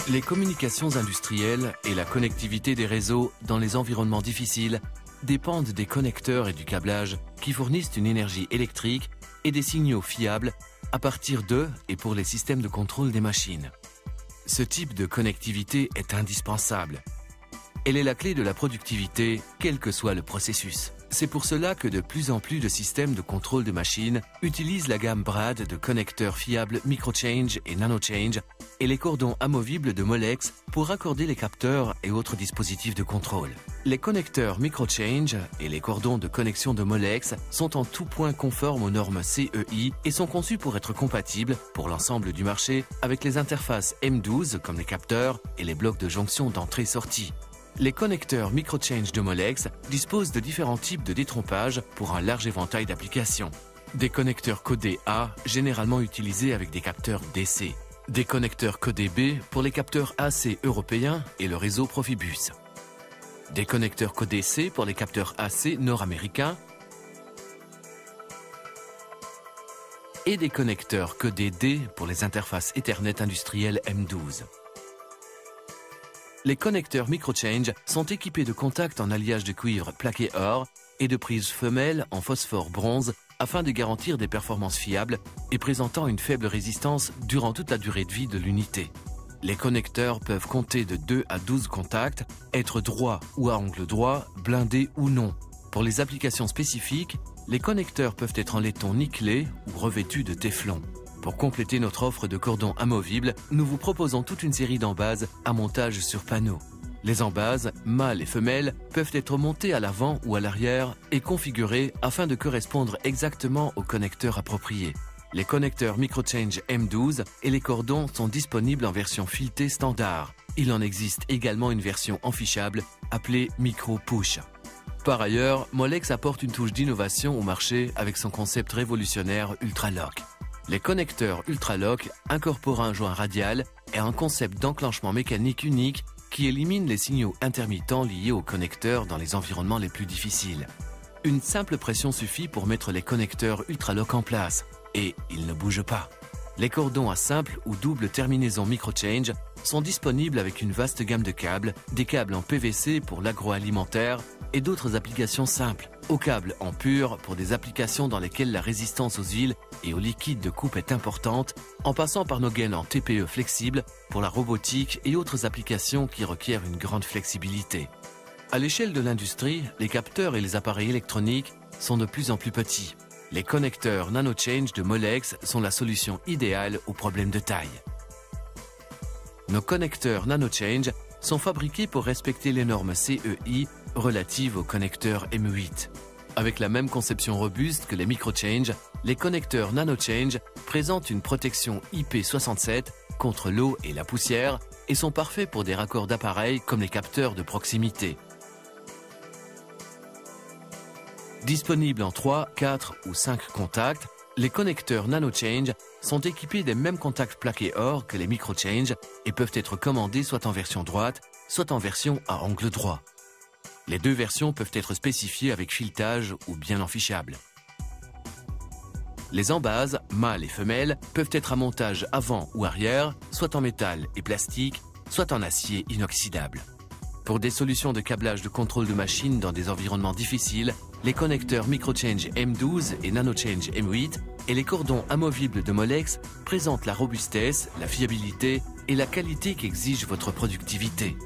Les communications industrielles et la connectivité des réseaux dans les environnements difficiles dépendent des connecteurs et du câblage qui fournissent une énergie électrique et des signaux fiables à partir de et pour les systèmes de contrôle des machines. Ce type de connectivité est indispensable. Elle est la clé de la productivité, quel que soit le processus. C'est pour cela que de plus en plus de systèmes de contrôle de machines utilisent la gamme BRAD de connecteurs fiables MicroChange et NanoChange et les cordons amovibles de Molex pour raccorder les capteurs et autres dispositifs de contrôle. Les connecteurs MicroChange et les cordons de connexion de Molex sont en tout point conformes aux normes CEI et sont conçus pour être compatibles, pour l'ensemble du marché, avec les interfaces M12 comme les capteurs et les blocs de jonction d'entrée-sortie. Les connecteurs MicroChange de Molex disposent de différents types de détrompage pour un large éventail d'applications. Des connecteurs codés A, généralement utilisés avec des capteurs DC. Des connecteurs codés B pour les capteurs AC européens et le réseau Profibus. Des connecteurs codés C pour les capteurs AC nord-américains. Et des connecteurs codés D pour les interfaces Ethernet industrielles M12. Les connecteurs MicroChange sont équipés de contacts en alliage de cuivre plaqué or et de prises femelles en phosphore bronze afin de garantir des performances fiables et présentant une faible résistance durant toute la durée de vie de l'unité. Les connecteurs peuvent compter de 2 à 12 contacts, être droits ou à angle droit, blindés ou non. Pour les applications spécifiques, les connecteurs peuvent être en laiton nickelé ou revêtus de téflon. Pour compléter notre offre de cordons amovibles, nous vous proposons toute une série d'embases à montage sur panneau. Les embases, mâles et femelles, peuvent être montées à l'avant ou à l'arrière et configurées afin de correspondre exactement au connecteur approprié. Les connecteurs MicroChange M12 et les cordons sont disponibles en version filetée standard. Il en existe également une version enfichable appelée Micro Push. Par ailleurs, Molex apporte une touche d'innovation au marché avec son concept révolutionnaire UltraLock. Les connecteurs UltraLock incorporent un joint radial et un concept d'enclenchement mécanique unique qui élimine les signaux intermittents liés aux connecteurs dans les environnements les plus difficiles. Une simple pression suffit pour mettre les connecteurs UltraLock en place et ils ne bougent pas. Les cordons à simple ou double terminaison MicroChange sont disponibles avec une vaste gamme de câbles, des câbles en PVC pour l'agroalimentaire et d'autres applications simples, aux câbles en pur pour des applications dans lesquelles la résistance aux huiles et aux liquides de coupe est importante, en passant par nos gaines en TPE flexibles pour la robotique et autres applications qui requièrent une grande flexibilité. À l'échelle de l'industrie, les capteurs et les appareils électroniques sont de plus en plus petits. Les connecteurs NanoChange de Molex sont la solution idéale aux problèmes de taille. Nos connecteurs NanoChange sont fabriqués pour respecter les normes CEI relatives aux connecteurs M8. Avec la même conception robuste que les MicroChange, les connecteurs NanoChange présentent une protection IP67 contre l'eau et la poussière et sont parfaits pour des raccords d'appareils comme les capteurs de proximité. Disponibles en 3, 4 ou 5 contacts, les connecteurs NanoChange sont équipés des mêmes contacts plaqués or que les MicroChange et peuvent être commandés soit en version droite, soit en version à angle droit. Les deux versions peuvent être spécifiées avec filetage ou bien enfichable. Les embases, mâles et femelles, peuvent être à montage avant ou arrière, soit en métal et plastique, soit en acier inoxydable. Pour des solutions de câblage de contrôle de machine dans des environnements difficiles, les connecteurs MicroChange M12 et NanoChange M8 et les cordons amovibles de Molex présentent la robustesse, la fiabilité et la qualité qu'exige votre productivité.